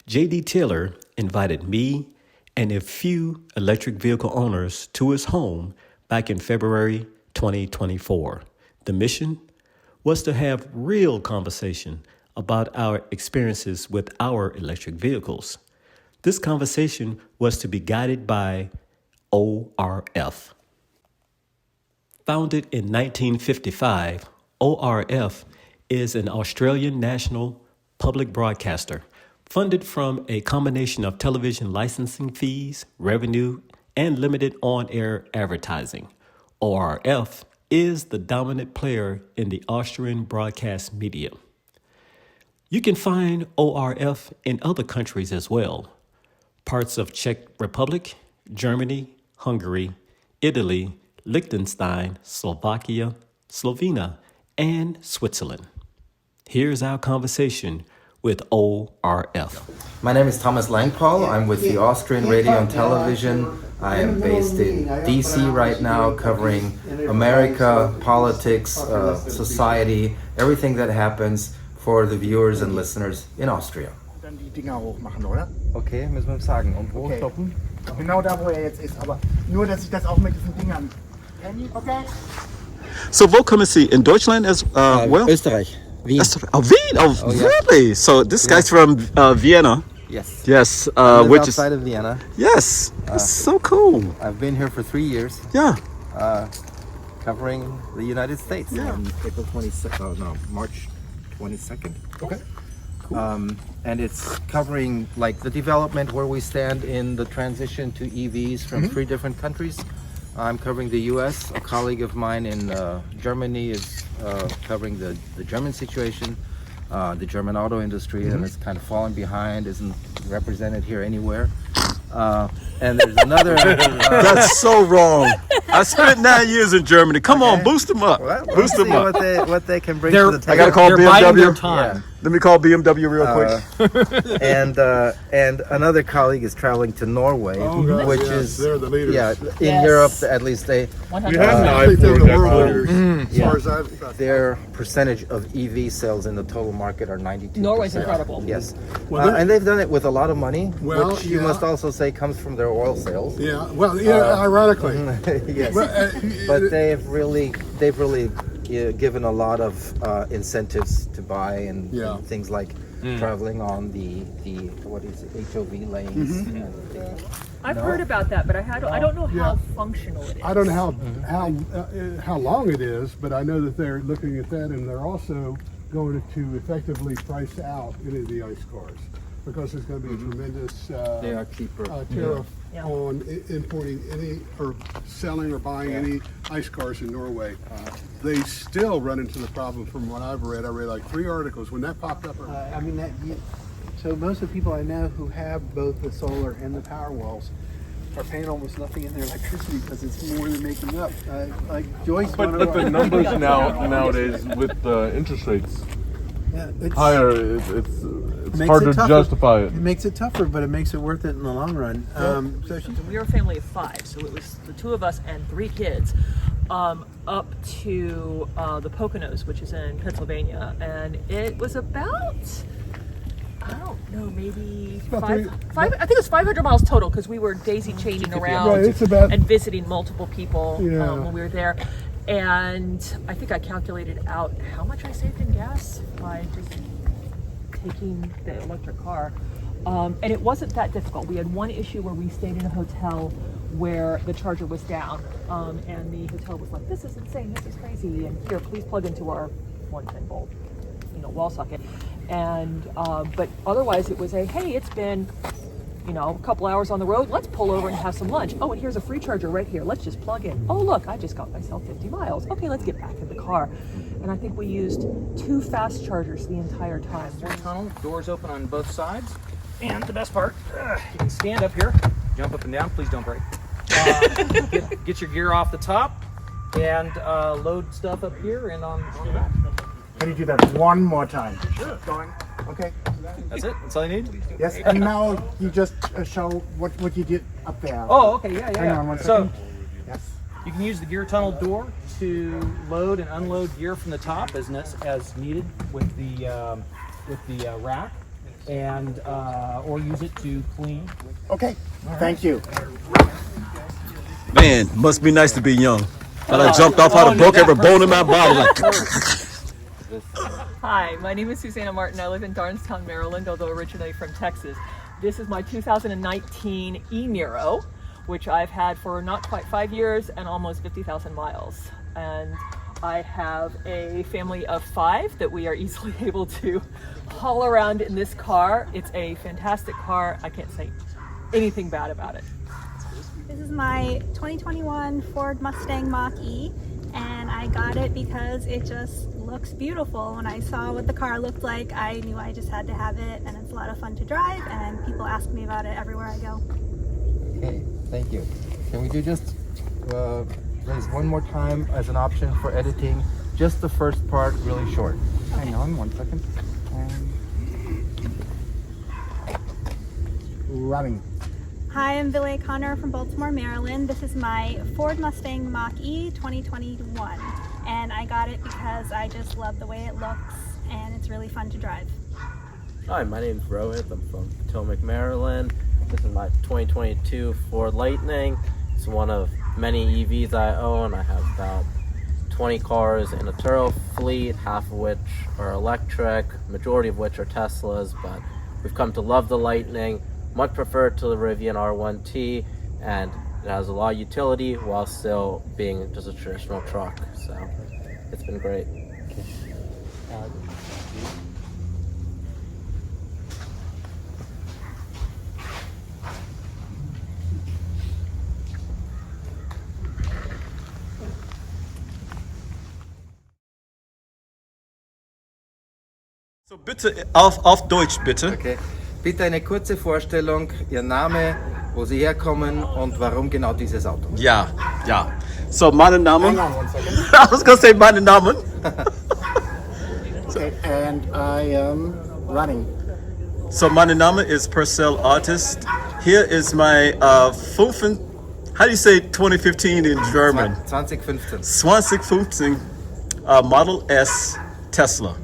J.D. Taylor invited me and a few electric vehicle owners to his home back in February 2024. The mission was to have real conversation about our experiences with our electric vehicles. This conversation was to be guided by ORF. Founded in 1955, ORF is an Australian national public broadcaster funded from a combination of television licensing fees, revenue, and limited on-air advertising. ORF is the dominant player in the Austrian broadcast media. You can find ORF in other countries as well. Parts of Czech Republic, Germany, Hungary, Italy, Liechtenstein, Slovakia, Slovenia, and Switzerland. Here's our conversation with ORF. My name is Thomas Langpaul. I'm with the Austrian Radio and Television. I am based in DC right now, covering America, politics, society, everything that happens for the viewers and listeners in Austria. Dann die Dinger hochmachen, oder? Okay, müssen wir sagen. Und wo Okay. stoppen? Genau da, wo er jetzt ist, aber nur, dass ich das auch mit diesen Dingern kenne. Okay. So, wo kommen Sie? In Deutschland as well? Österreich. Wien. Oh, Wien! Oh, yeah. really? So this guy's from Vienna. Yes. Yes, I live which outside is of Vienna. yes, it's so cool. I've been here for 3 years, Yeah. covering the United States. Yeah. March 22nd. Okay. And it's covering like the development where we stand in the transition to EVs from 3 different countries. I'm covering the US. A colleague of mine in Germany is covering the German situation, the German auto industry, and it's kind of fallen behind, isn't represented here anywhere. And there's another. That's so wrong. I spent 9 years in Germany. Come on, boost them up. Boost them up. What they can bring to the table. I gotta call They're biding their BMW. time. Let me call BMW real quick. And another colleague is traveling to Norway, which is they're the leaders. yeah in Yes. Europe at least they 100%. I think they're the world leaders, as yeah. far as I've. their percentage of EV sales in the total market are 92%. Norway's incredible. Yes, Well, and they've done it with a lot of money, Well, which you yeah. must also say comes from their oil sales. Yeah, well, ironically. Yes, Well, but they've really given a lot of incentives to buy and Yeah. things like traveling on the what is it, HOV lanes. And, I've heard about that, but I don't know how Yeah. functional it is. I don't know how long it is, but I know that they're looking at that, and they're also going to effectively price out any of the ICE cars because there's going to be a tremendous they are cheaper. tariff Yeah. on importing any or selling or buying any ICE cars in Norway. They still run into the problem from what I've read. I read like 3 articles when that popped up. I mean, so most of the people I know who have both the solar and the power walls are paying almost nothing in their electricity because it's more than making up. Like Joyce, But the numbers nowadays with the interest rates it's higher, it's makes hard it to tougher. justify it. It makes it tougher, but it makes it worth it in the long run. So she, We were a family of 5, so it was the 2 of us and 3 kids up to the Poconos, which is in Pennsylvania, and it was about, I don't know, maybe about five. I think it was 500 miles total because we were daisy chaining around Right, it's about- and visiting multiple people Yeah. when we were there. And I think I calculated out how much I saved in gas by just taking the electric car. And it wasn't that difficult. We had one issue where we stayed in a hotel where the charger was down, and the hotel was like, "This is insane. This is crazy." And here, please plug into our 110 volt, wall socket. And but otherwise, it was hey, it's been a couple hours on the road. Let's pull over and have some lunch. Oh, and here's a free charger right here. Let's just plug in. Oh, look, I just got myself 50 miles. Okay, let's get back in the car. And I think we used 2 fast chargers the entire time. Tunnel, doors open on both sides. And the best part, you can stand up here, jump up and down, please don't break. Get your gear off the top and load stuff up here and on the back. can you do that one more time? Sure. Going. Okay. That's it? That's all you need? Yes. And now you just show what you did up there. Oh, okay, yeah. Hang on one So second. Yes. you can use the gear tunnel door to load and unload gear from the top as needed with the rack. and or use it to clean. Okay, thank you. Man, must be nice to be young. But I jumped off out of broke every bone in my body. Like, Hi, my name is Susanna Martin. I live in Darnestown, Maryland, although originally from Texas. This is my 2019 e-Niro, which I've had for not quite 5 years and almost 50,000 miles. And I have a family of 5 that we are easily able to haul around in this car. It's a fantastic car. I can't say anything bad about it. This is my 2021 Ford Mustang Mach-E, and I got it because it just looks beautiful. When I saw what the car looked like, I knew I just had to have it, and it's a lot of fun to drive, and people ask me about it everywhere I go. Okay, thank you. Can we do just please one more time as an option for editing, just the first part really short. Hang on 1 second. Running. Hi, I'm Billy Connor from Baltimore, Maryland. This is my Ford Mustang Mach-E 2021, and I got it because I just love the way it looks, and it's really fun to drive. Hi, my name is Rohit. I'm from Potomac, Maryland. This is my 2022 Ford Lightning. It's one of many EVs I own. I have about 20 cars in a Turo fleet, half of which are electric, majority of which are Teslas, but we've come to love the Lightning. Much preferred to the Rivian R1T, and it has a lot of utility while still being just a traditional truck. So it's been great. so bitte auf Deutsch, bitte. Okay. Bitte eine kurze Vorstellung, Ihr Name, wo Sie herkommen und warum genau dieses Auto. Ja, ja. So, meine Namen. Hang on 1 second. I was gonna say meine Namen. Okay, and I am running. So, meine Name is Purcell Artist. Here is my how do you say 2015 in German? 2015. 2015 Model S Tesla.